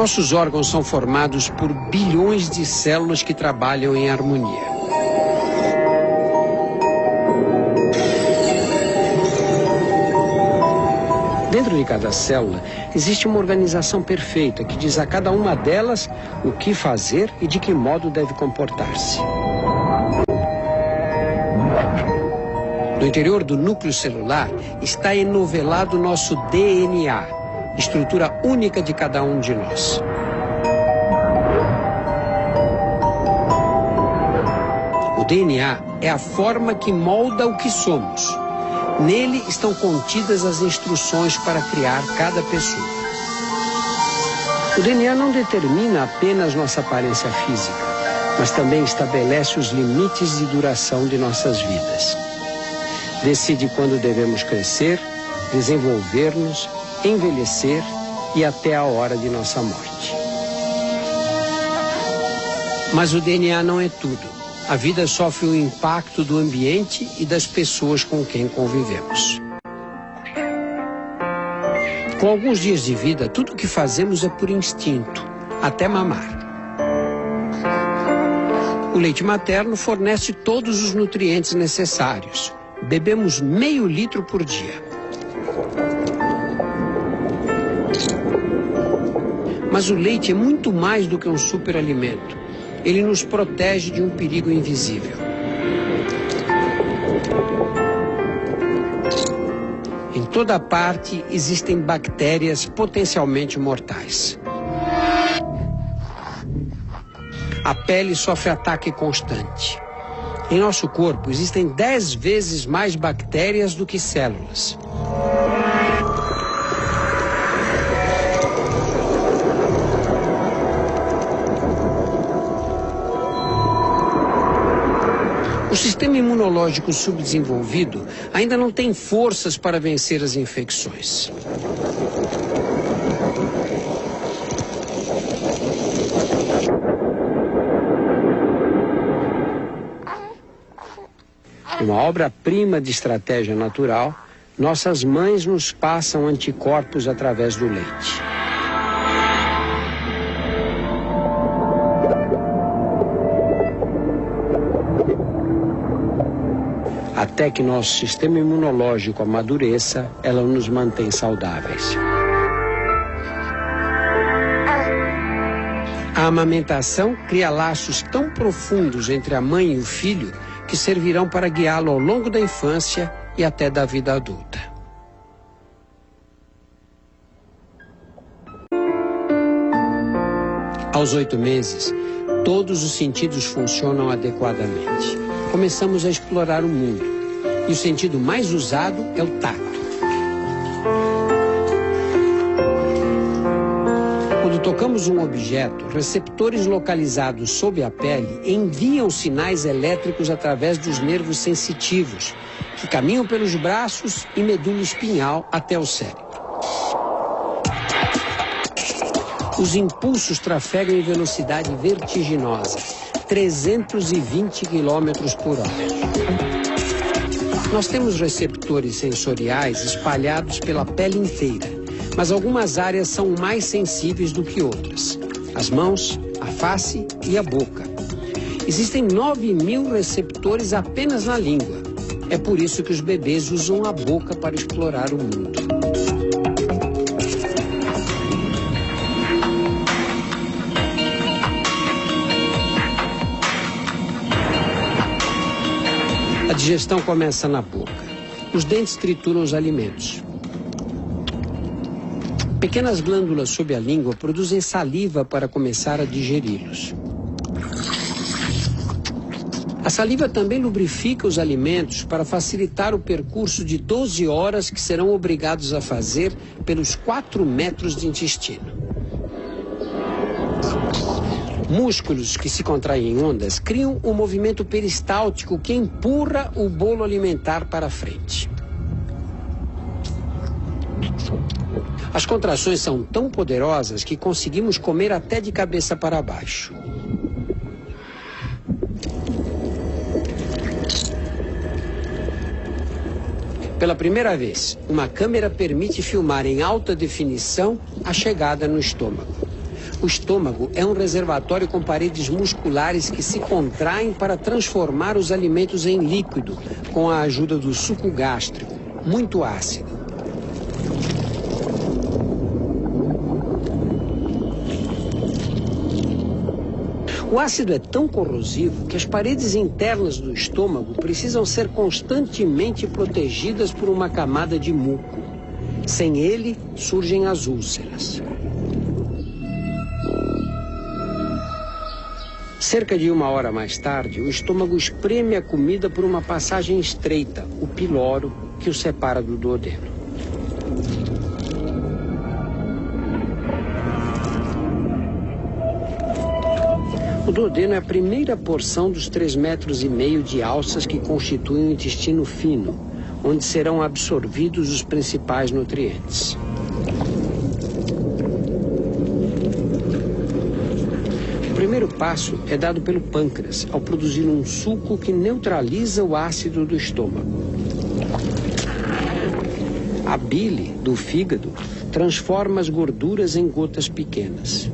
Nossos órgãos são formados por bilhões de células que trabalham em harmonia. Dentro de cada célula existe uma organização perfeita que diz a cada uma delas o que fazer e de que modo deve comportar-se. No interior do núcleo celular está enovelado nosso DNA, estrutura única de cada um de nós. O DNA é a forma que molda o que somos. Nele estão contidas as instruções para criar cada pessoa. O DNA não determina apenas nossa aparência física, mas também estabelece os limites de duração de nossas vidas. Decide quando devemos crescer, desenvolver-nos, envelhecer e até a hora de nossa morte. Mas o DNA não é tudo. A vida sofre o impacto do ambiente e das pessoas com quem convivemos. Com alguns dias de vida, tudo o que fazemos é por instinto, até mamar. O leite materno fornece todos os nutrientes necessários. Bebemos meio litro por dia. Mas o leite é muito mais do que um superalimento. Ele nos protege de um perigo invisível. Em toda parte existem bactérias potencialmente mortais. A pele sofre ataque constante. Em nosso corpo existem 10 vezes mais bactérias do que células. O sistema imunológico subdesenvolvido ainda não tem forças para vencer as infecções. Uma obra-prima de estratégia natural, nossas mães nos passam anticorpos através do leite. Até que nosso sistema imunológico amadureça, ela nos mantém saudáveis. A amamentação cria laços tão profundos entre a mãe e o filho que servirão para guiá-lo ao longo da infância e até da vida adulta. Aos 8 meses, todos os sentidos funcionam adequadamente. Começamos a explorar o mundo. E o sentido mais usado é o tato. Quando tocamos um objeto, receptores localizados sob a pele enviam sinais elétricos através dos nervos sensitivos, que caminham pelos braços e medula espinhal até o cérebro. Os impulsos trafegam em velocidade vertiginosa, 320 km por hora. Nós temos receptores sensoriais espalhados pela pele inteira, mas algumas áreas são mais sensíveis do que outras. As mãos, a face e a boca. Existem 9.000 receptores apenas na língua. É por isso que os bebês usam a boca para explorar o mundo. A digestão começa na boca. Os dentes trituram os alimentos. Pequenas glândulas sob a língua produzem saliva para começar a digeri-los. A saliva também lubrifica os alimentos para facilitar o percurso de 12 horas que serão obrigados a fazer pelos 4 metros de intestino. Músculos que se contraem em ondas criam um movimento peristáltico que empurra o bolo alimentar para frente. As contrações são tão poderosas que conseguimos comer até de cabeça para baixo. Pela primeira vez, uma câmera permite filmar em alta definição a chegada no estômago. O estômago é um reservatório com paredes musculares que se contraem para transformar os alimentos em líquido, com a ajuda do suco gástrico, muito ácido. O ácido é tão corrosivo que as paredes internas do estômago precisam ser constantemente protegidas por uma camada de muco. Sem ele, surgem as úlceras. Cerca de 1 hora mais tarde, o estômago espreme a comida por uma passagem estreita, o piloro, que o separa do duodeno. O duodeno é a primeira porção dos 3,5 metros de alças que constituem o intestino fino, onde serão absorvidos os principais nutrientes. O primeiro passo é dado pelo pâncreas, ao produzir um suco que neutraliza o ácido do estômago. A bile do fígado transforma as gorduras em gotas pequenas.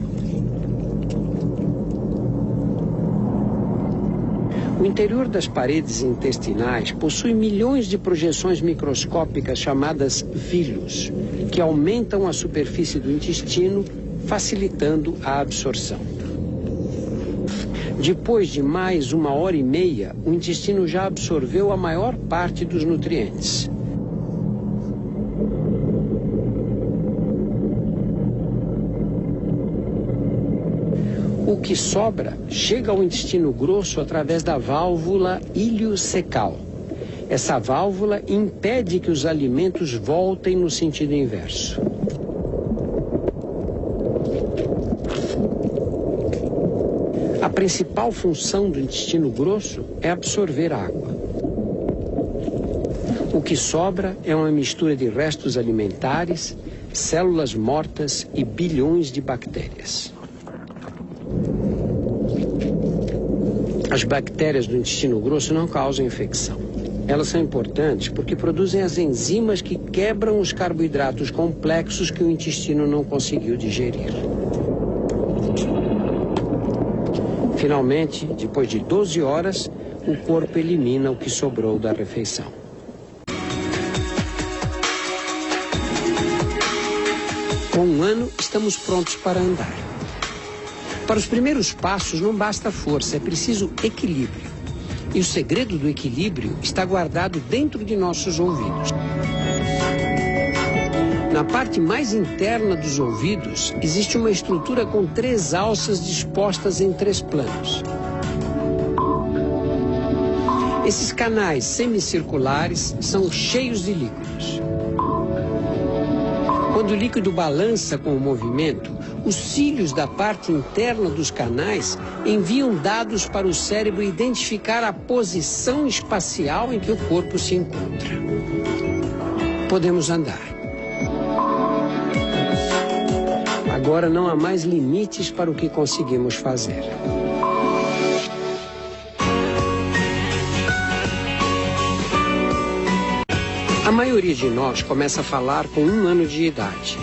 O interior das paredes intestinais possui milhões de projeções microscópicas chamadas vilhos, que aumentam a superfície do intestino, facilitando a absorção. Depois de mais 1h30, o intestino já absorveu a maior parte dos nutrientes. O que sobra chega ao intestino grosso através da válvula iliocecal. Essa válvula impede que os alimentos voltem no sentido inverso. A principal função do intestino grosso é absorver água. O que sobra é uma mistura de restos alimentares, células mortas e bilhões de bactérias. As bactérias do intestino grosso não causam infecção. Elas são importantes porque produzem as enzimas que quebram os carboidratos complexos que o intestino não conseguiu digerir. Finalmente, depois de 12 horas, o corpo elimina o que sobrou da refeição. Com 1 ano, estamos prontos para andar. Para os primeiros passos não basta força, é preciso equilíbrio. E o segredo do equilíbrio está guardado dentro de nossos ouvidos. Na parte mais interna dos ouvidos, existe uma estrutura com 3 alças dispostas em 3 planos. Esses canais semicirculares são cheios de líquidos. Quando o líquido balança com o movimento, os cílios da parte interna dos canais enviam dados para o cérebro identificar a posição espacial em que o corpo se encontra. Podemos andar. Agora não há mais limites para o que conseguimos fazer. A maioria de nós começa a falar com 1 ano de idade.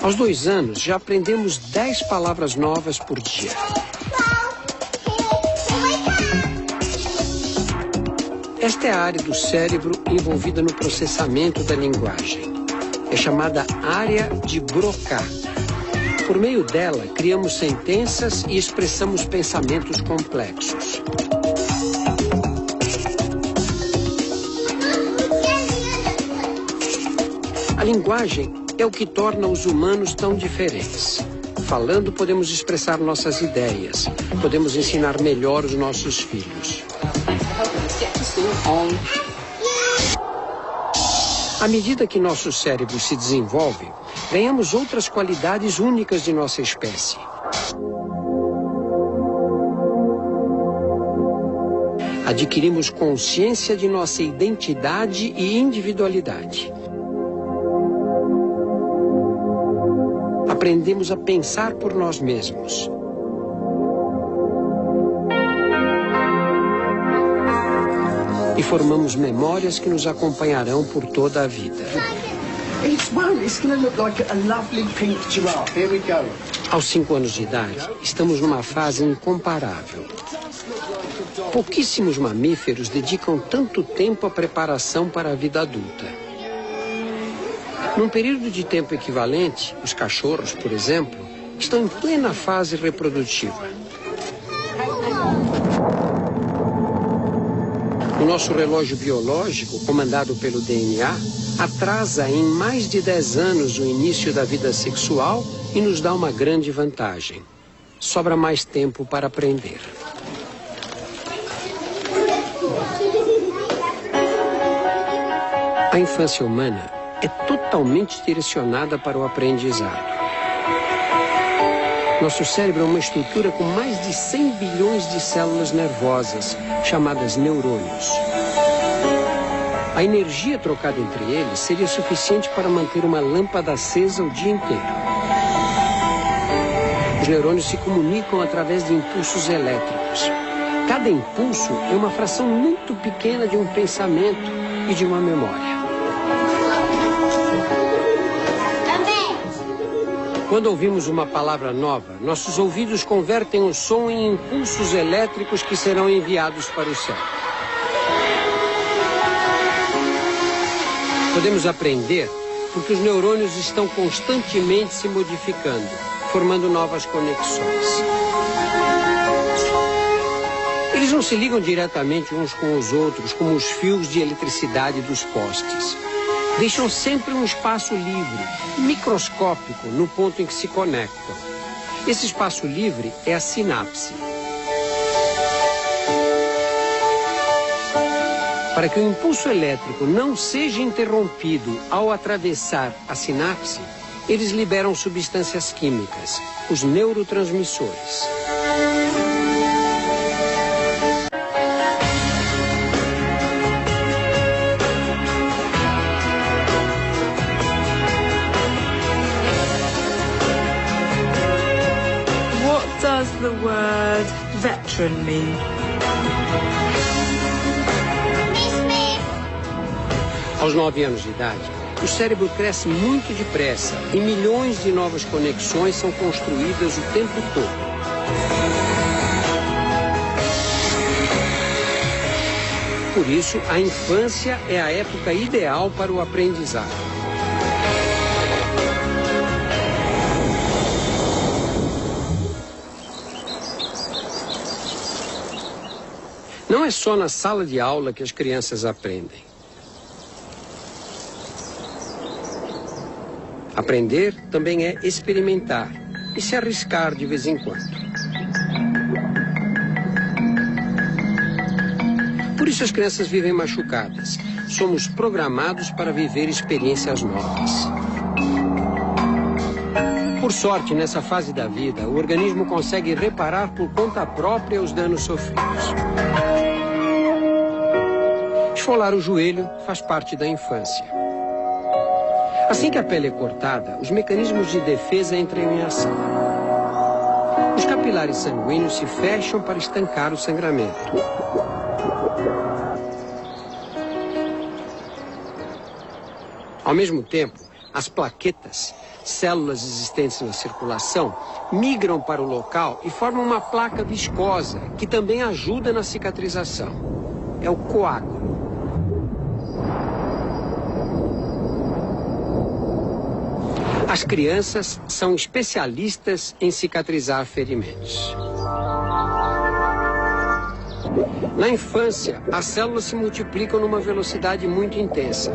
Aos 2 anos, já aprendemos 10 palavras novas por dia. Esta é a área do cérebro envolvida no processamento da linguagem. É chamada área de Broca. Por meio dela, criamos sentenças e expressamos pensamentos complexos. A linguagem é o que torna os humanos tão diferentes. Falando, podemos expressar nossas ideias. Podemos ensinar melhor os nossos filhos. À medida que nosso cérebro se desenvolve, ganhamos outras qualidades únicas de nossa espécie. Adquirimos consciência de nossa identidade e individualidade. Aprendemos a pensar por nós mesmos. E formamos memórias que nos acompanharão por toda a vida. It's going to look like a lovely pink giraffe. Here we go. Aos 5 anos de idade, estamos numa fase incomparável. Pouquíssimos mamíferos dedicam tanto tempo à preparação para a vida adulta. Num período de tempo equivalente, os cachorros, por exemplo, estão em plena fase reprodutiva. O nosso relógio biológico, comandado pelo DNA, atrasa em mais de 10 anos o início da vida sexual e nos dá uma grande vantagem. Sobra mais tempo para aprender. A infância humana é totalmente direcionada para o aprendizado. Nosso cérebro é uma estrutura com mais de 100 bilhões de células nervosas, chamadas neurônios. A energia trocada entre eles seria suficiente para manter uma lâmpada acesa o dia inteiro. Os neurônios se comunicam através de impulsos elétricos. Cada impulso é uma fração muito pequena de um pensamento e de uma memória. Quando ouvimos uma palavra nova, nossos ouvidos convertem o som em impulsos elétricos que serão enviados para o cérebro. Podemos aprender porque os neurônios estão constantemente se modificando, formando novas conexões. Eles não se ligam diretamente uns com os outros, como os fios de eletricidade dos postes. Deixam sempre um espaço livre, microscópico, no ponto em que se conectam. Esse espaço livre é a sinapse. Para que o impulso elétrico não seja interrompido ao atravessar a sinapse, eles liberam substâncias químicas, os neurotransmissores. What does the word veteran mean? Aos 9 anos de idade, o cérebro cresce muito depressa e milhões de novas conexões são construídas o tempo todo. Por isso, a infância é a época ideal para o aprendizado. Não é só na sala de aula que as crianças aprendem. Aprender também é experimentar e se arriscar de vez em quando. Por isso as crianças vivem machucadas. Somos programados para viver experiências novas. Por sorte, nessa fase da vida, o organismo consegue reparar por conta própria os danos sofridos. Esfolar o joelho faz parte da infância. Assim que a pele é cortada, os mecanismos de defesa entram em ação. Os capilares sanguíneos se fecham para estancar o sangramento. Ao mesmo tempo, as plaquetas, células existentes na circulação, migram para o local e formam uma placa viscosa que também ajuda na cicatrização. É o coágulo. As crianças são especialistas em cicatrizar ferimentos. Na infância, as células se multiplicam numa velocidade muito intensa.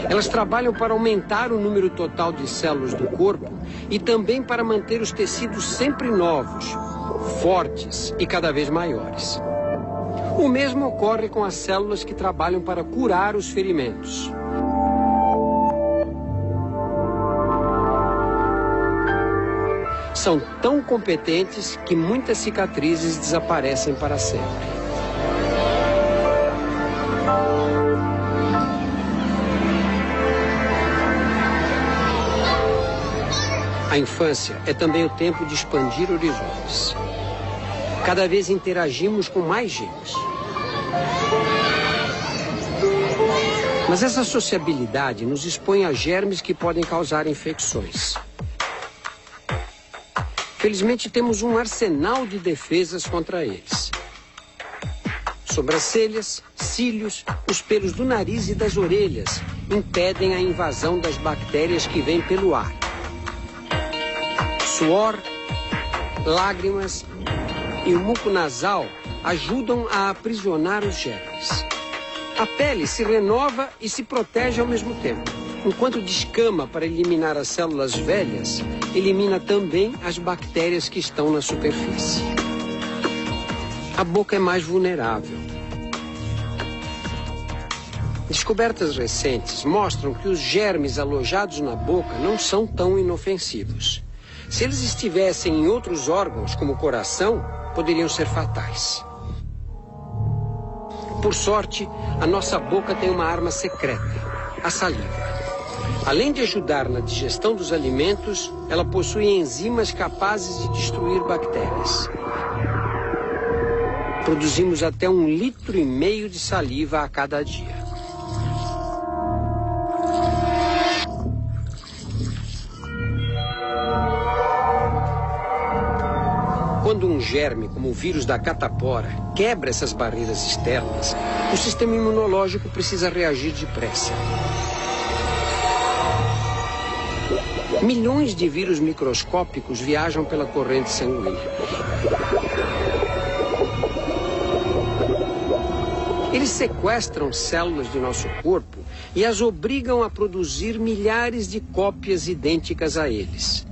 Elas trabalham para aumentar o número total de células do corpo e também para manter os tecidos sempre novos, fortes e cada vez maiores. O mesmo ocorre com as células que trabalham para curar os ferimentos. São tão competentes que muitas cicatrizes desaparecem para sempre. A infância é também o tempo de expandir horizontes. Cada vez interagimos com mais gente. Mas essa sociabilidade nos expõe a germes que podem causar infecções. Felizmente, temos um arsenal de defesas contra eles. Sobrancelhas, cílios, os pelos do nariz e das orelhas impedem a invasão das bactérias que vêm pelo ar. Suor, lágrimas e o muco nasal ajudam a aprisionar os germes. A pele se renova e se protege ao mesmo tempo. Enquanto descama para eliminar as células velhas, elimina também as bactérias que estão na superfície. A boca é mais vulnerável. Descobertas recentes mostram que os germes alojados na boca não são tão inofensivos. Se eles estivessem em outros órgãos, como o coração, poderiam ser fatais. Por sorte, a nossa boca tem uma arma secreta, a saliva. Além de ajudar na digestão dos alimentos, ela possui enzimas capazes de destruir bactérias. Produzimos até 1,5 litros de saliva a cada dia. Quando um germe, como o vírus da catapora, quebra essas barreiras externas, o sistema imunológico precisa reagir depressa. Milhões de vírus microscópicos viajam pela corrente sanguínea. Eles sequestram células de nosso corpo e as obrigam a produzir milhares de cópias idênticas a eles.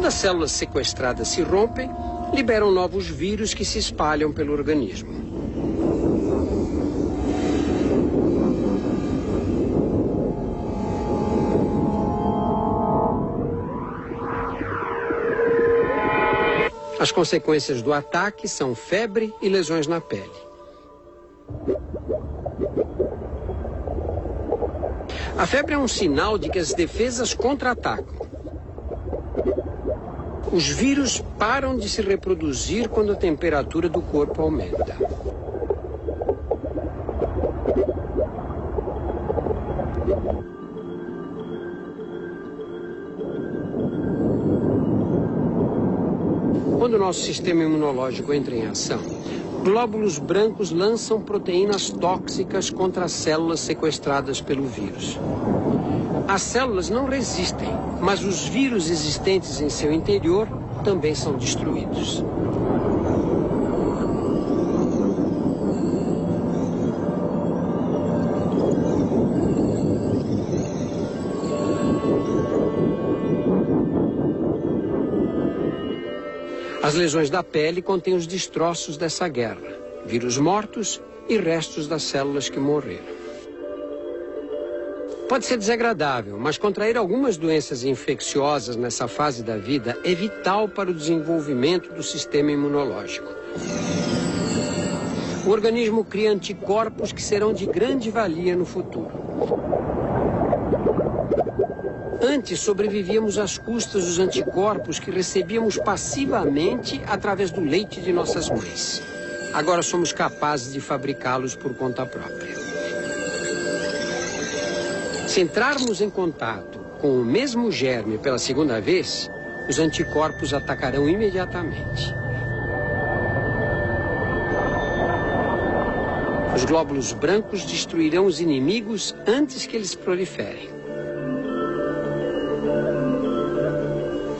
Quando as células sequestradas se rompem, liberam novos vírus que se espalham pelo organismo. As consequências do ataque são febre e lesões na pele. A febre é um sinal de que as defesas contra-atacam. Os vírus param de se reproduzir quando a temperatura do corpo aumenta. Quando o nosso sistema imunológico entra em ação, glóbulos brancos lançam proteínas tóxicas contra as células sequestradas pelo vírus. As células não resistem, mas os vírus existentes em seu interior também são destruídos. As lesões da pele contêm os destroços dessa guerra, vírus mortos e restos das células que morreram. Pode ser desagradável, mas contrair algumas doenças infecciosas nessa fase da vida é vital para o desenvolvimento do sistema imunológico. O organismo cria anticorpos que serão de grande valia no futuro. Antes sobrevivíamos às custas dos anticorpos que recebíamos passivamente através do leite de nossas mães. Agora somos capazes de fabricá-los por conta própria. Se entrarmos em contato com o mesmo germe pela segunda vez, os anticorpos atacarão imediatamente. Os glóbulos brancos destruirão os inimigos antes que eles proliferem.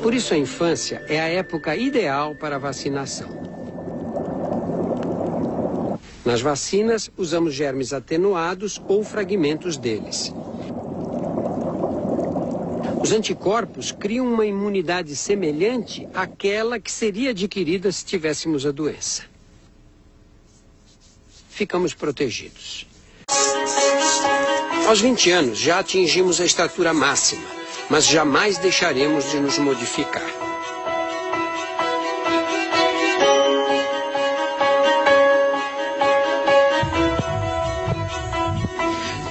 Por isso a infância é a época ideal para a vacinação. Nas vacinas, usamos germes atenuados ou fragmentos deles. Os anticorpos criam uma imunidade semelhante àquela que seria adquirida se tivéssemos a doença. Ficamos protegidos. Aos 20 anos já atingimos a estatura máxima, mas jamais deixaremos de nos modificar.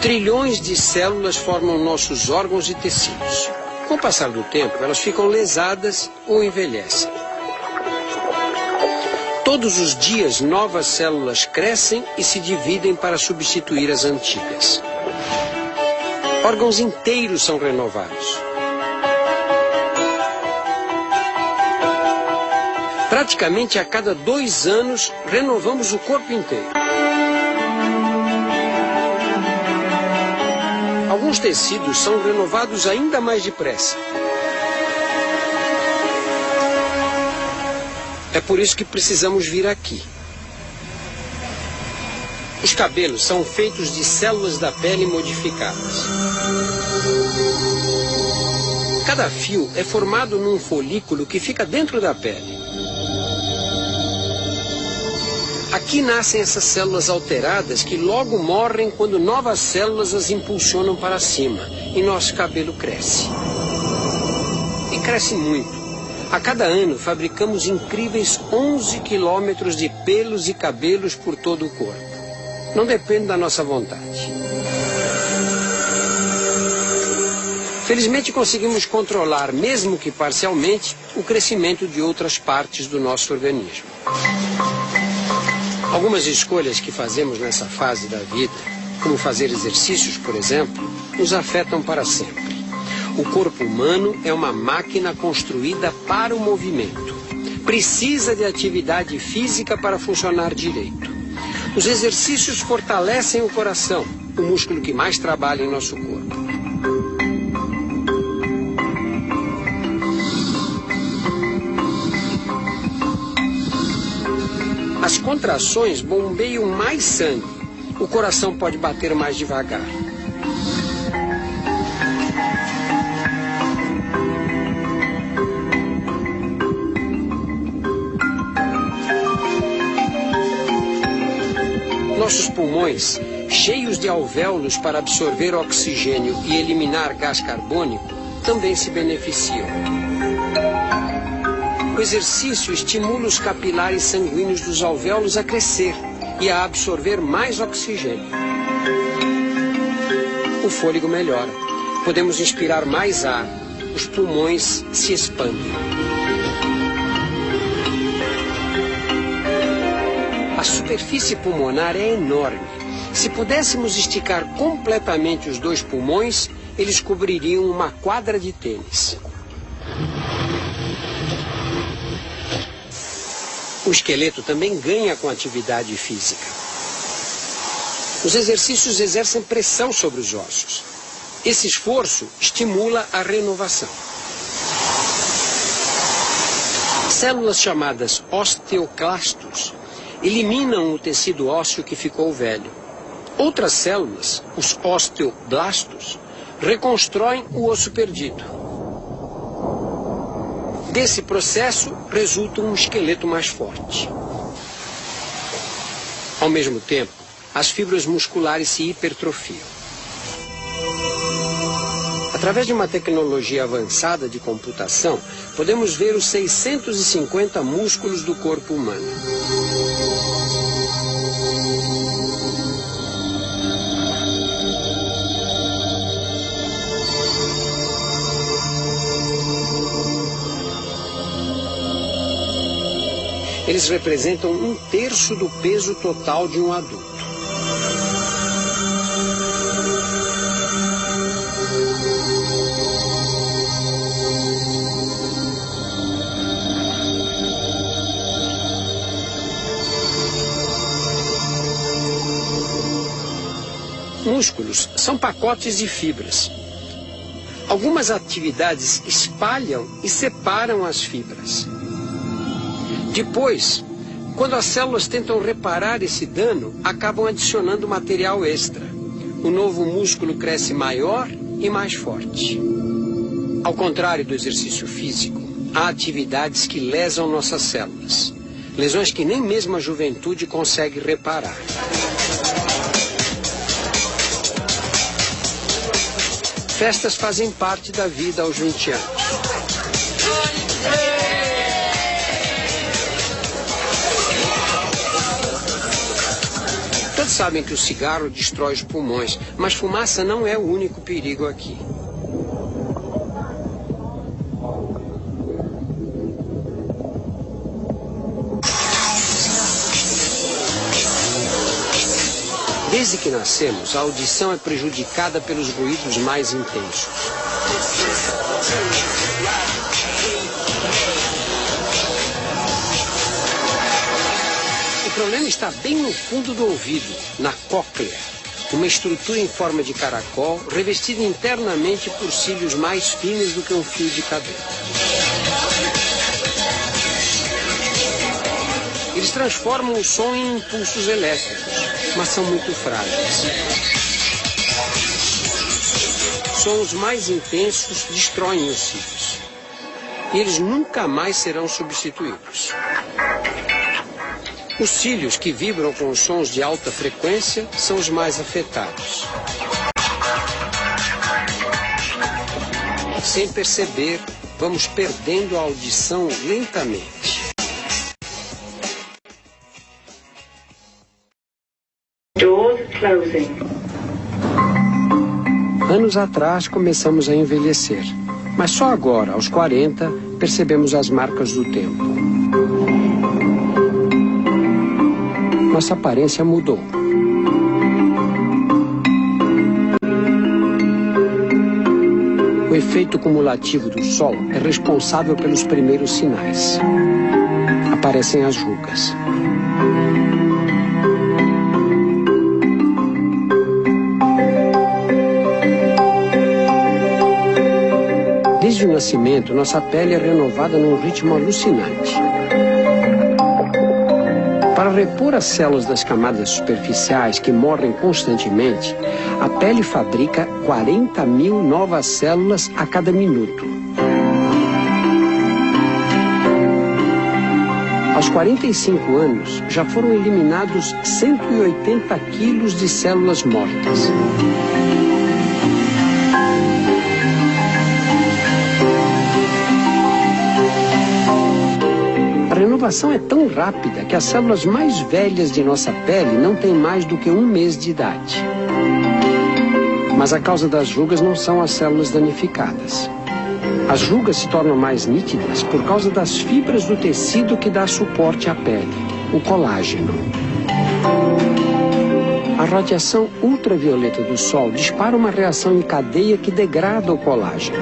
Trilhões de células formam nossos órgãos e tecidos. Com o passar do tempo, elas ficam lesadas ou envelhecem. Todos os dias, novas células crescem e se dividem para substituir as antigas. Órgãos inteiros são renovados. Praticamente a cada 2 anos, renovamos o corpo inteiro. Alguns tecidos são renovados ainda mais depressa. É por isso que precisamos vir aqui. Os cabelos são feitos de células da pele modificadas. Cada fio é formado num folículo que fica dentro da pele. Aqui nascem essas células alteradas que logo morrem quando novas células as impulsionam para cima e nosso cabelo cresce. E cresce muito. A cada ano fabricamos incríveis 11 quilômetros de pelos e cabelos por todo o corpo. Não depende da nossa vontade. Felizmente conseguimos controlar, mesmo que parcialmente, o crescimento de outras partes do nosso organismo. Algumas escolhas que fazemos nessa fase da vida, como fazer exercícios, por exemplo, nos afetam para sempre. O corpo humano é uma máquina construída para o movimento. Precisa de atividade física para funcionar direito. Os exercícios fortalecem o coração, o músculo que mais trabalha em nosso corpo. As contrações bombeiam mais sangue. O coração pode bater mais devagar. Nossos pulmões, cheios de alvéolos para absorver oxigênio e eliminar gás carbônico, também se beneficiam. O exercício estimula os capilares sanguíneos dos alvéolos a crescer e a absorver mais oxigênio. O fôlego melhora. Podemos inspirar mais ar. Os pulmões se expandem. A superfície pulmonar é enorme. Se pudéssemos esticar completamente os 2 pulmões, eles cobririam uma quadra de tênis. O esqueleto também ganha com atividade física. Os exercícios exercem pressão sobre os ossos. Esse esforço estimula a renovação. Células chamadas osteoclastos eliminam o tecido ósseo que ficou velho. Outras células, os osteoblastos, reconstroem o osso perdido. Desse processo resulta um esqueleto mais forte. Ao mesmo tempo, as fibras musculares se hipertrofiam. Através de uma tecnologia avançada de computação, podemos ver os 650 músculos do corpo humano. Eles representam 1/3 do peso total de um adulto. Músculos são pacotes de fibras. Algumas atividades espalham e separam as fibras. Depois, quando as células tentam reparar esse dano, acabam adicionando material extra. O novo músculo cresce maior e mais forte. Ao contrário do exercício físico, há atividades que lesam nossas células. Lesões que nem mesmo a juventude consegue reparar. Festas fazem parte da vida aos 20 anos. Todos sabem que o cigarro destrói os pulmões, mas fumaça não é o único perigo aqui. Desde que nascemos, a audição é prejudicada pelos ruídos mais intensos. O problema está bem no fundo do ouvido, na cóclea, uma estrutura em forma de caracol, revestida internamente por cílios mais finos do que um fio de cabelo. Eles transformam o som em impulsos elétricos, mas são muito frágeis. Sons mais intensos destroem os cílios. E eles nunca mais serão substituídos. Os cílios que vibram com os sons de alta frequência são os mais afetados. Sem perceber, vamos perdendo a audição lentamente. Doors closing. Anos atrás começamos a envelhecer, mas só agora, aos 40, percebemos as marcas do tempo. Nossa aparência mudou. O efeito cumulativo do Sol é responsável pelos primeiros sinais. Aparecem as rugas. Desde o nascimento, nossa pele é renovada num ritmo alucinante. Para repor as células das camadas superficiais que morrem constantemente, a pele fabrica 40.000 novas células a cada minuto. Aos 45 anos, já foram eliminados 180 quilos de células mortas. A renovação é tão rápida que as células mais velhas de nossa pele não têm mais do que 1 mês de idade. Mas a causa das rugas não são as células danificadas. As rugas se tornam mais nítidas por causa das fibras do tecido que dá suporte à pele, o colágeno. A radiação ultravioleta do Sol dispara uma reação em cadeia que degrada o colágeno.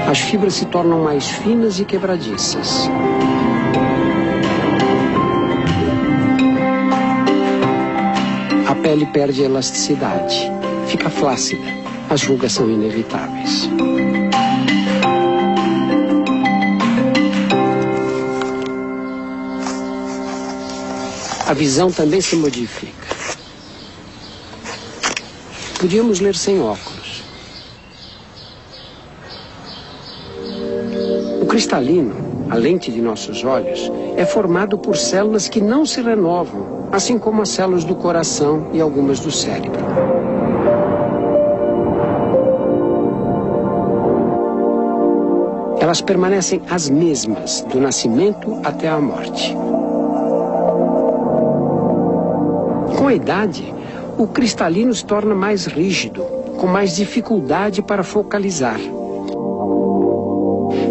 As fibras se tornam mais finas e quebradiças. A pele perde elasticidade, fica flácida. As rugas são inevitáveis. A visão também se modifica. Podíamos ler sem óculos. O cristalino, a lente de nossos olhos, é formado por células que não se renovam, assim como as células do coração e algumas do cérebro. Elas permanecem as mesmas do nascimento até a morte. Com a idade, o cristalino se torna mais rígido, com mais dificuldade para focalizar.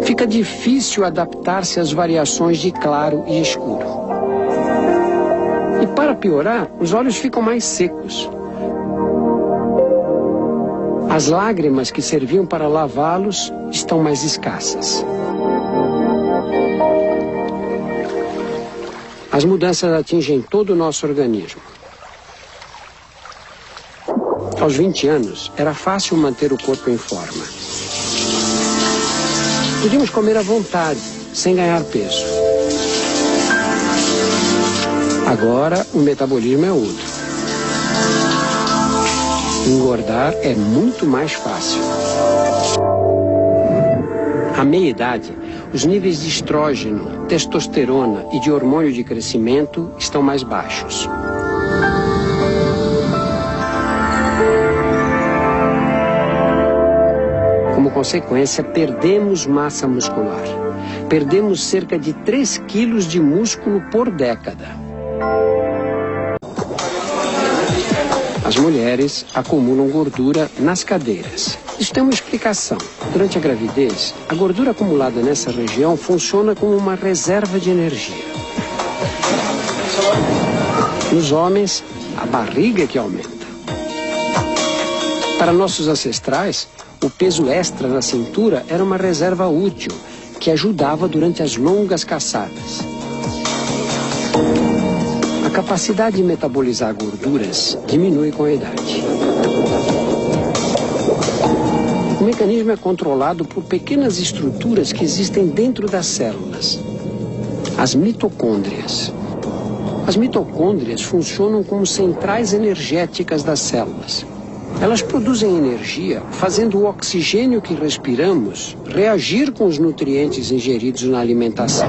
Fica difícil adaptar-se às variações de claro e escuro. E para piorar, os olhos ficam mais secos. As lágrimas que serviam para lavá-los estão mais escassas. As mudanças atingem todo o nosso organismo. Aos 20 anos, era fácil manter o corpo em forma. Podíamos comer à vontade, sem ganhar peso. Agora, o metabolismo é outro. Engordar é muito mais fácil. À meia-idade, os níveis de estrógeno, testosterona e de hormônio de crescimento estão mais baixos. Como consequência, perdemos massa muscular. Perdemos cerca de 3 quilos de músculo por década. As mulheres acumulam gordura nas cadeiras. Isso tem uma explicação. Durante a gravidez, a gordura acumulada nessa região funciona como uma reserva de energia. Nos homens, a barriga é que aumenta. Para nossos ancestrais, o peso extra na cintura era uma reserva útil, que ajudava durante as longas caçadas. A capacidade de metabolizar gorduras diminui com a idade. O mecanismo é controlado por pequenas estruturas que existem dentro das células, as mitocôndrias. As mitocôndrias funcionam como centrais energéticas das células. Elas produzem energia, fazendo o oxigênio que respiramos reagir com os nutrientes ingeridos na alimentação.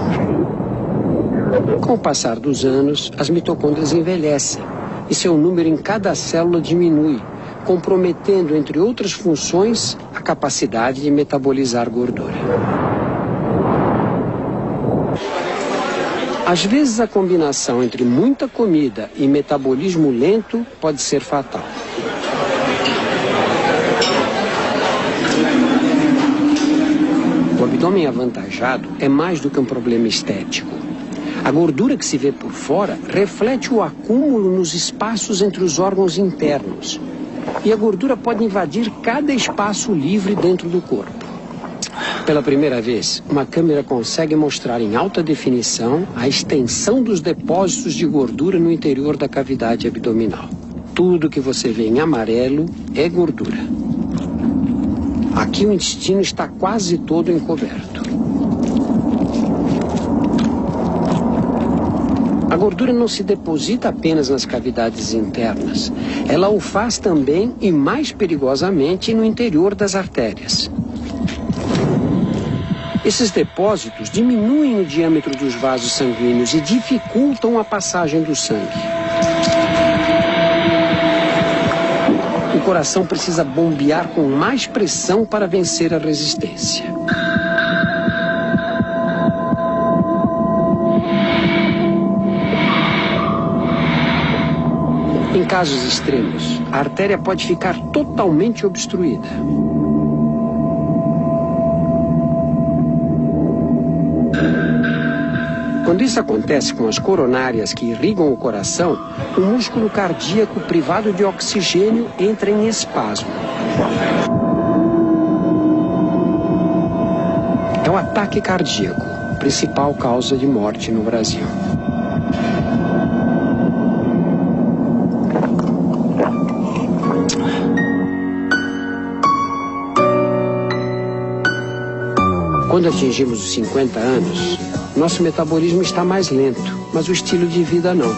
Com o passar dos anos, as mitocôndrias envelhecem e seu número em cada célula diminui, comprometendo, entre outras funções, a capacidade de metabolizar gordura. Às vezes, a combinação entre muita comida e metabolismo lento pode ser fatal. O abdômen avantajado é mais do que um problema estético. A gordura que se vê por fora reflete o acúmulo nos espaços entre os órgãos internos. E a gordura pode invadir cada espaço livre dentro do corpo. Pela primeira vez, uma câmera consegue mostrar em alta definição a extensão dos depósitos de gordura no interior da cavidade abdominal. Tudo que você vê em amarelo é gordura. Aqui o intestino está quase todo encoberto. A gordura não se deposita apenas nas cavidades internas. Ela o faz também e mais perigosamente no interior das artérias. Esses depósitos diminuem o diâmetro dos vasos sanguíneos e dificultam a passagem do sangue. O coração precisa bombear com mais pressão para vencer a resistência. Em casos extremos, a artéria pode ficar totalmente obstruída. Quando isso acontece com as coronárias que irrigam o coração, o músculo cardíaco privado de oxigênio entra em espasmo. É o ataque cardíaco, principal causa de morte no Brasil. Quando atingimos os 50 anos, nosso metabolismo está mais lento, mas o estilo de vida não.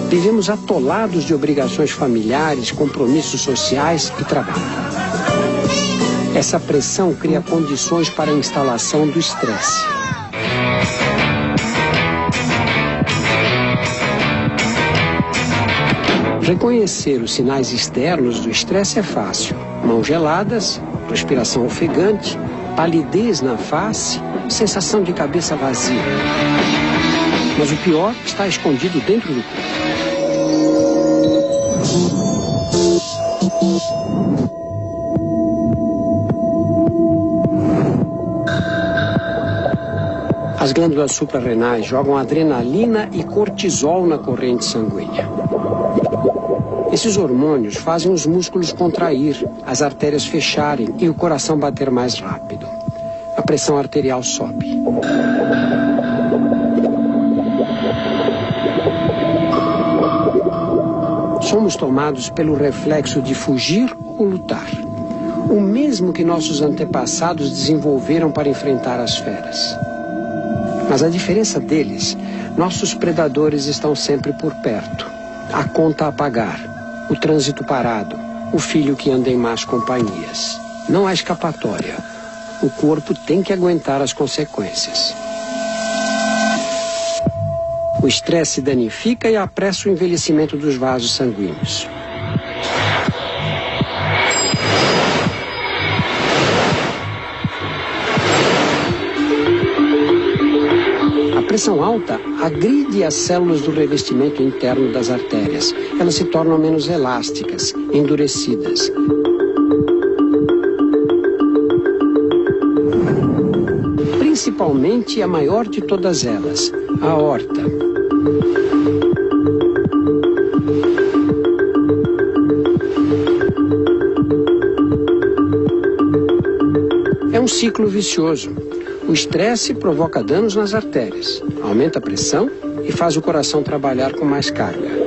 Vivemos atolados de obrigações familiares, compromissos sociais e trabalho. Essa pressão cria condições para a instalação do estresse. Reconhecer os sinais externos do estresse é fácil. Mãos geladas, respiração ofegante, palidez na face, sensação de cabeça vazia. Mas o pior está escondido dentro do corpo. As glândulas suprarrenais jogam adrenalina e cortisol na corrente sanguínea. Esses hormônios fazem os músculos contrair, as artérias fecharem e o coração bater mais rápido. A pressão arterial sobe. Somos tomados pelo reflexo de fugir ou lutar. O mesmo que nossos antepassados desenvolveram para enfrentar as feras. Mas a diferença deles, nossos predadores estão sempre por perto. A conta a pagar. O trânsito parado, o filho que anda em más companhias. Não há escapatória. O corpo tem que aguentar as consequências. O estresse danifica e apressa o envelhecimento dos vasos sanguíneos. A pressão alta agride as células do revestimento interno das artérias. Elas se tornam menos elásticas, endurecidas. principalmente a maior de todas elas, a aorta. É um ciclo vicioso. O estresse provoca danos nas artérias, aumenta a pressão e faz o coração trabalhar com mais carga.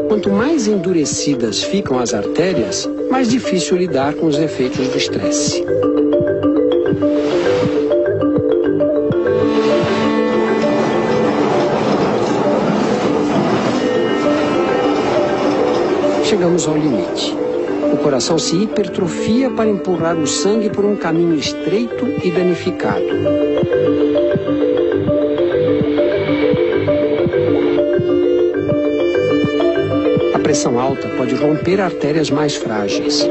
Quanto mais endurecidas ficam as artérias, mais difícil lidar com os efeitos do estresse. Chegamos ao limite. O coração se hipertrofia para empurrar o sangue por um caminho estreito e danificado. A pressão alta pode romper artérias mais frágeis.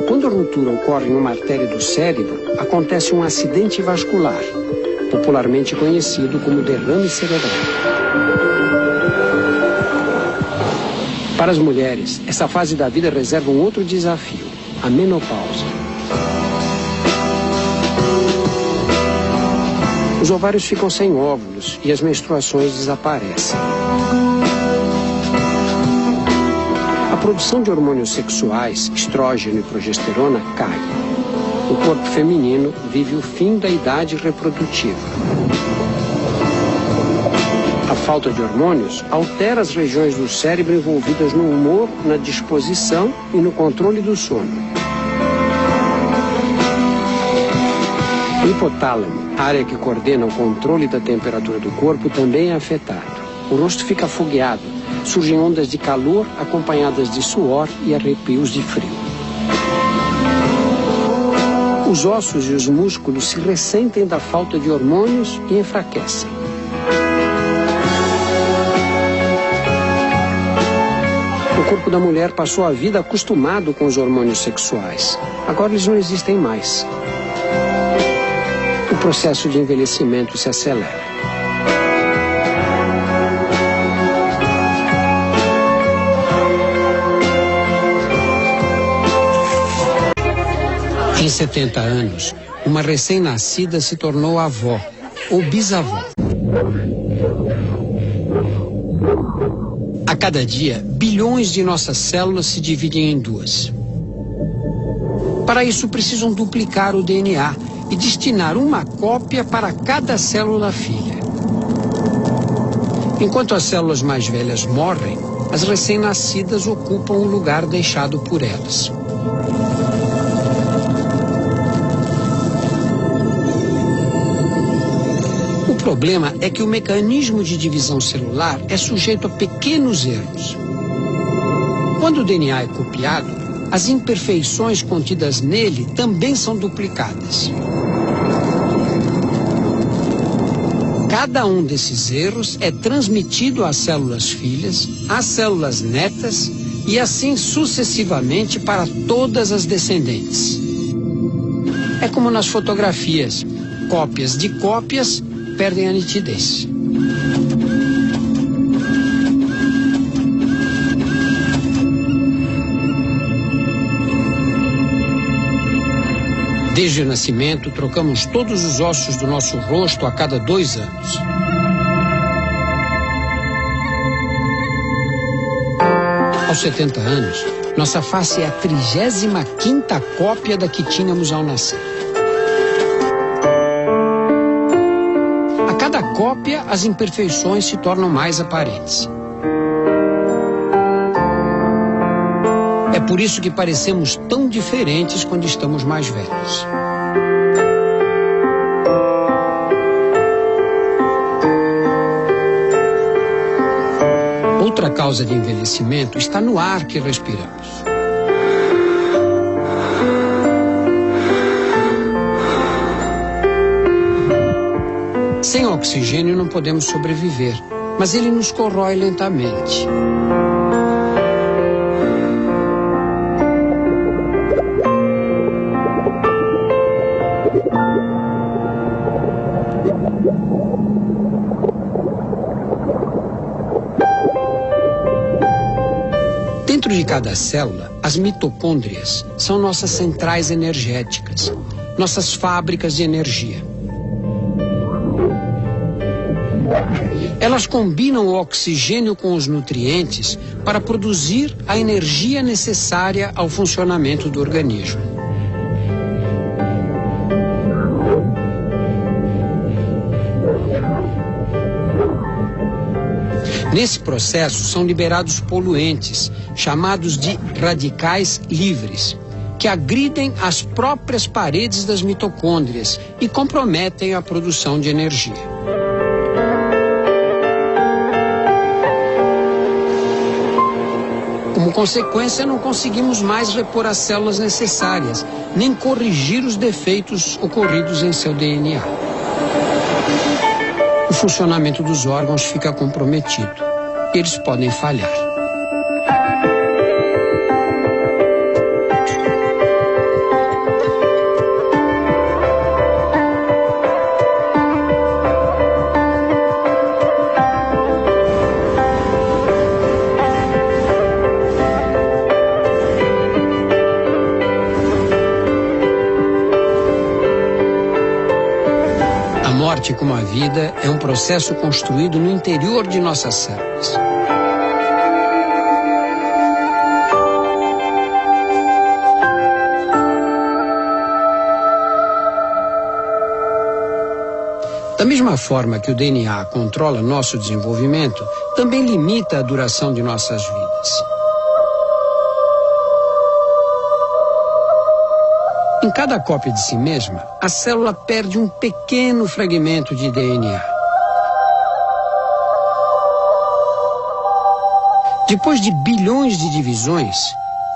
Quando a ruptura ocorre em uma artéria do cérebro, acontece um acidente vascular, popularmente conhecido como derrame cerebral. Para as mulheres, essa fase da vida reserva um outro desafio, a menopausa. Os ovários ficam sem óvulos e as menstruações desaparecem. A produção de hormônios sexuais, estrógeno e progesterona, cai. O corpo feminino vive o fim da idade reprodutiva. A falta de hormônios altera as regiões do cérebro envolvidas no humor, na disposição e no controle do sono. O hipotálamo, área que coordena o controle da temperatura do corpo, também é afetado. O rosto fica afogueado, surgem ondas de calor acompanhadas de suor e arrepios de frio. Os ossos e os músculos se ressentem da falta de hormônios e enfraquecem. O corpo da mulher passou a vida acostumado com os hormônios sexuais. Agora eles não existem mais. O processo de envelhecimento se acelera. Em 70 anos, uma recém-nascida se tornou avó ou bisavó. A cada dia, bilhões de nossas células se dividem em duas. Para isso, precisam duplicar o DNA e destinar uma cópia para cada célula filha. Enquanto as células mais velhas morrem, as recém-nascidas ocupam o lugar deixado por elas. O problema é que o mecanismo de divisão celular é sujeito a pequenos erros. Quando o DNA é copiado, as imperfeições contidas nele também são duplicadas. Cada um desses erros é transmitido às células filhas, às células netas e assim sucessivamente para todas as descendentes. É como nas fotografias, cópias de cópias perdem a nitidez. Desde o nascimento, trocamos todos os ossos do nosso rosto a cada 2 anos. Aos 70 anos, nossa face é a 35ª cópia da que tínhamos ao nascer. A cada cópia, as imperfeições se tornam mais aparentes. É por isso que parecemos tão diferentes quando estamos mais velhos. Outra causa de envelhecimento está no ar que respiramos. Sem oxigênio não podemos sobreviver, mas ele nos corrói lentamente. Dentro de cada célula, as mitocôndrias são nossas centrais energéticas, nossas fábricas de energia. Elas combinam o oxigênio com os nutrientes para produzir a energia necessária ao funcionamento do organismo. Nesse processo são liberados poluentes, chamados de radicais livres, que agridem as próprias paredes das mitocôndrias e comprometem a produção de energia. Como consequência, não conseguimos mais repor as células necessárias, nem corrigir os defeitos ocorridos em seu DNA. O funcionamento dos órgãos fica comprometido. Eles podem falhar. A morte, como a vida, é um processo construído no interior de nossas células. Da mesma forma que o DNA controla nosso desenvolvimento, também limita a duração de nossas vidas. Em cada cópia de si mesma, a célula perde um pequeno fragmento de DNA. Depois de bilhões de divisões,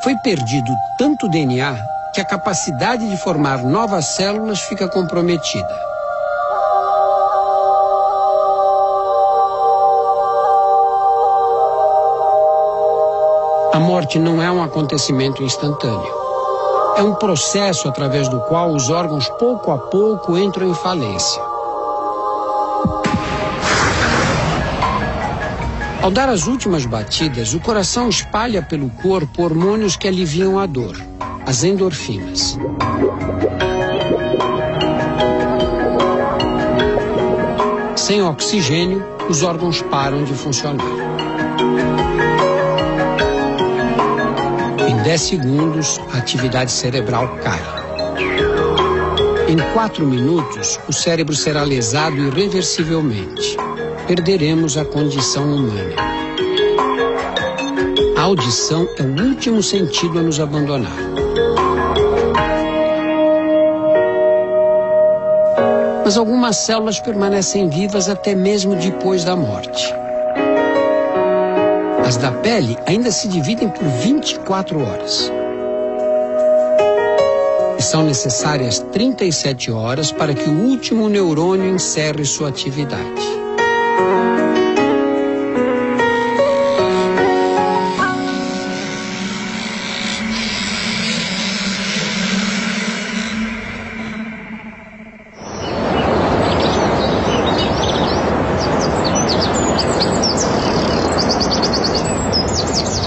foi perdido tanto DNA que a capacidade de formar novas células fica comprometida. A morte não é um acontecimento instantâneo. É um processo através do qual os órgãos pouco a pouco entram em falência. Ao dar as últimas batidas, o coração espalha pelo corpo hormônios que aliviam a dor, as endorfinas. Sem oxigênio, os órgãos param de funcionar. Em 10 segundos, a atividade cerebral cai. Em 4 minutos, o cérebro será lesado irreversivelmente. Perderemos a condição humana. A audição é o último sentido a nos abandonar. Mas algumas células permanecem vivas até mesmo depois da morte. As da pele ainda se dividem por 24 horas. E são necessárias 37 horas para que o último neurônio encerre sua atividade.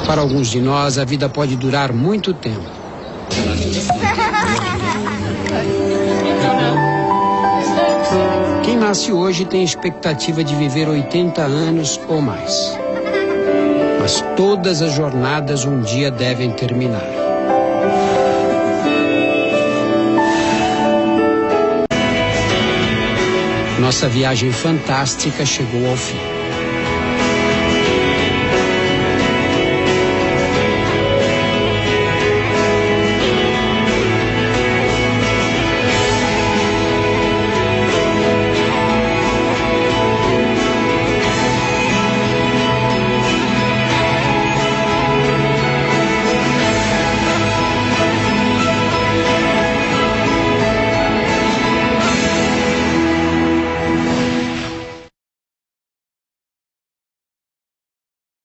Para alguns de nós, a vida pode durar muito tempo. Quem nasce hoje tem expectativa de viver 80 anos ou mais. Mas todas as jornadas um dia devem terminar. Nossa viagem fantástica chegou ao fim.